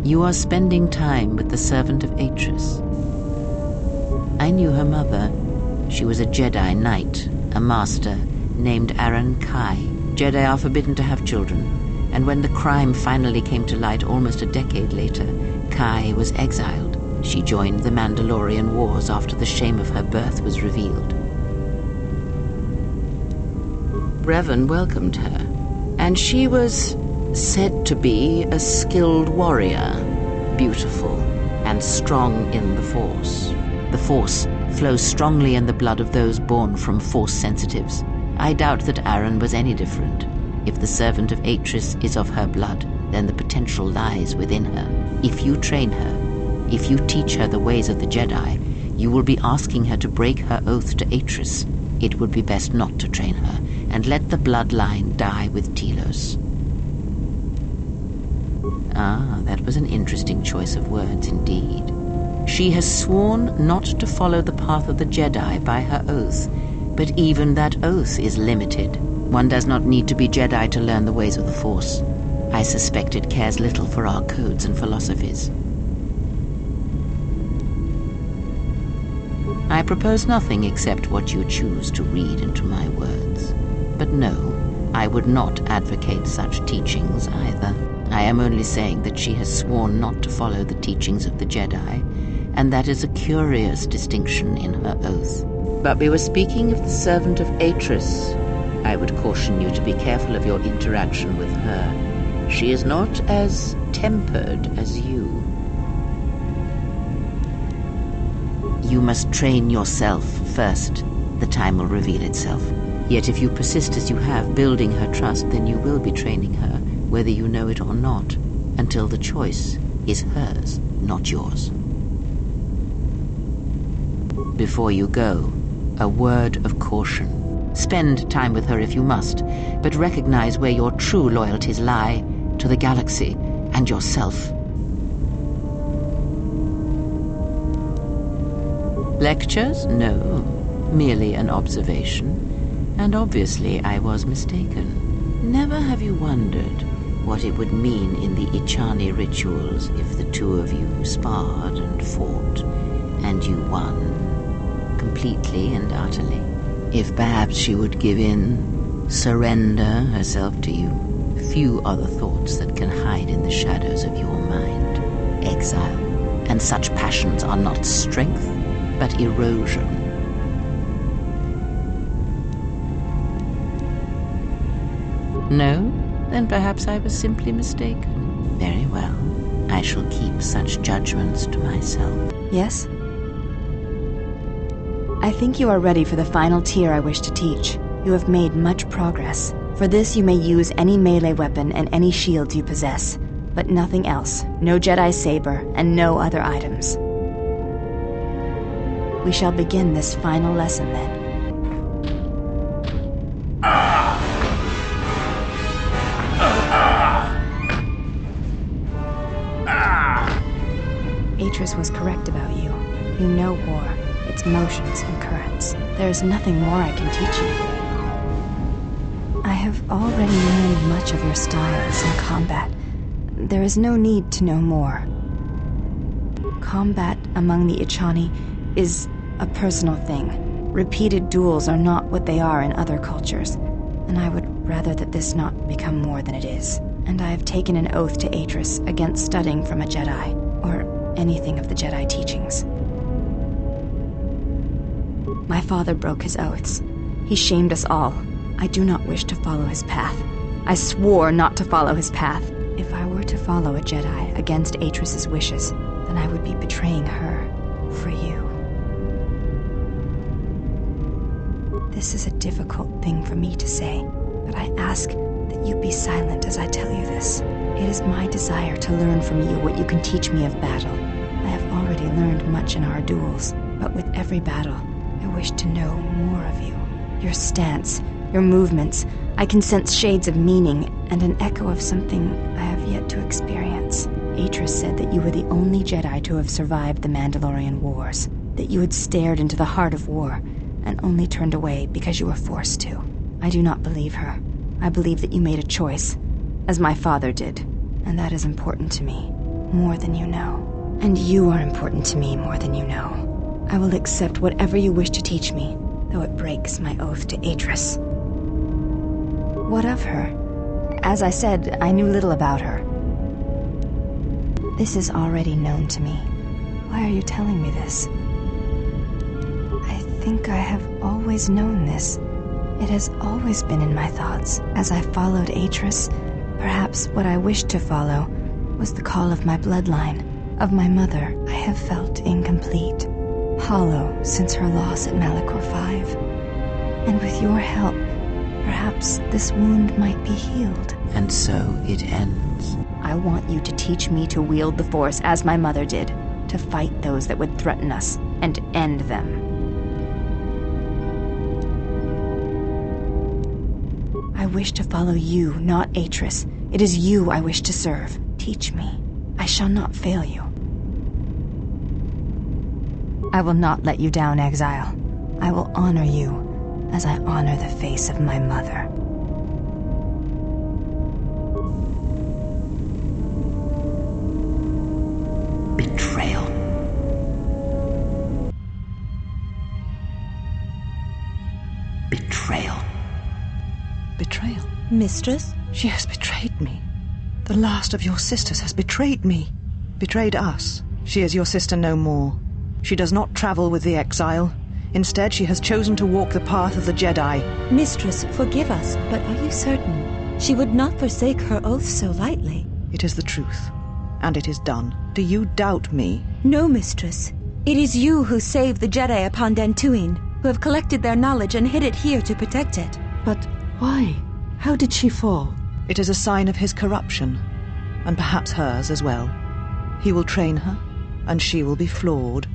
You are spending time with the servant of Atris. I knew her mother. She was a Jedi Knight, a master, named Aaron Kai. Jedi are forbidden to have children, and when the crime finally came to light almost a decade later, Kai was exiled. She joined the Mandalorian Wars after the shame of her birth was revealed. Revan welcomed her, and she was said to be a skilled warrior, beautiful and strong in the Force. The Force flows strongly in the blood of those born from Force sensitives. I doubt that Aaron was any different. If the servant of Atris is of her blood, then the potential lies within her. If you train her, if you teach her the ways of the Jedi, you will be asking her to break her oath to Atris. It would be best not to train her, and let the bloodline die with Telos. Ah, that was an interesting choice of words indeed. She has sworn not to follow the path of the Jedi by her oath, but even that oath is limited. One does not need to be Jedi to learn the ways of the Force. I suspect it cares little for our codes and philosophies. I propose nothing except what you choose to read into my words. But no, I would not advocate such teachings either. I am only saying that she has sworn not to follow the teachings of the Jedi, and that is a curious distinction in her oath. But we were speaking of the servant of Atris. I would caution you to be careful of your interaction with her. She is not as tempered as you. You must train yourself first. The time will reveal itself. Yet if you persist as you have, building her trust, then you will be training her, whether you know it or not, until the choice is hers, not yours. Before you go, a word of caution. Spend time with her if you must, but recognize where your true loyalties lie, to the galaxy and yourself. Lectures? No, merely an observation. And obviously I was mistaken. Never have you wondered what it would mean in the Echani rituals if the two of you sparred and fought, and you won, completely and utterly. If perhaps she would give in, surrender herself to you. Few are the thoughts that can hide in the shadows of your mind. Exile, and such passions are not strength, but erosion. No? Then perhaps I was simply mistaken. Very well. I shall keep such judgments to myself. Yes? I think you are ready for the final tier I wish to teach. You have made much progress. For this you may use any melee weapon and any shields you possess, but nothing else. No Jedi saber, and no other items. We shall begin this final lesson then. Atris was correct about you. You know war, its motions and currents. There is nothing more I can teach you. I have already learned much of your styles in combat. There is no need to know more. Combat among the Echani is a personal thing. Repeated duels are not what they are in other cultures, and I would rather that this not become more than it is. And I have taken an oath to Atris against studying from a Jedi, or anything of the Jedi teachings. My father broke his oaths. He shamed us all. I do not wish to follow his path. I swore not to follow his path. If I were to follow a Jedi against Atris's wishes, then I would be betraying her for you. This is a difficult thing for me to say, but I ask that you be silent as I tell you this. It is my desire to learn from you what you can teach me of battle. I have already learned much in our duels, but with every battle, I wish to know more of you. Your stance, your movements, I can sense shades of meaning and an echo of something I have yet to experience. Atris said that you were the only Jedi to have survived the Mandalorian Wars, that you had stared into the heart of war and only turned away because you were forced to. I do not believe her. I believe that you made a choice, as my father did, and that is important to me. more than you know. And you are important to me more than you know. I will accept whatever you wish to teach me, though it breaks my oath to Atris. What of her? As I said, I knew little about her. This is already known to me. Why are you telling me this? I think I have always known this. It has always been in my thoughts. As I followed Atris, perhaps what I wished to follow was the call of my bloodline. Of my mother, I have felt incomplete, hollow since her loss at Malachor 5. And with your help, perhaps this wound might be healed. And so it ends. I want you to teach me to wield the Force as my mother did, to fight those that would threaten us, and end them. I wish to follow you, not Atris. It is you I wish to serve. Teach me. I shall not fail you. I will not let you down, Exile. I will honor you as I honor the face of my mother. Betrayal. Betrayal. Betrayal? Mistress? She has betrayed me. The last of your sisters has betrayed me. Betrayed us. She is your sister no more. She does not travel with the Exile. Instead, she has chosen to walk the path of the Jedi. Mistress, forgive us, but are you certain? She would not forsake her oath so lightly. It is the truth, and it is done. Do you doubt me? No, mistress. It is you who saved the Jedi upon Dantooine, who have collected their knowledge and hid it here to protect it. But why? How did she fall? It is a sign of his corruption, and perhaps hers as well. He will train her, and she will be flawed.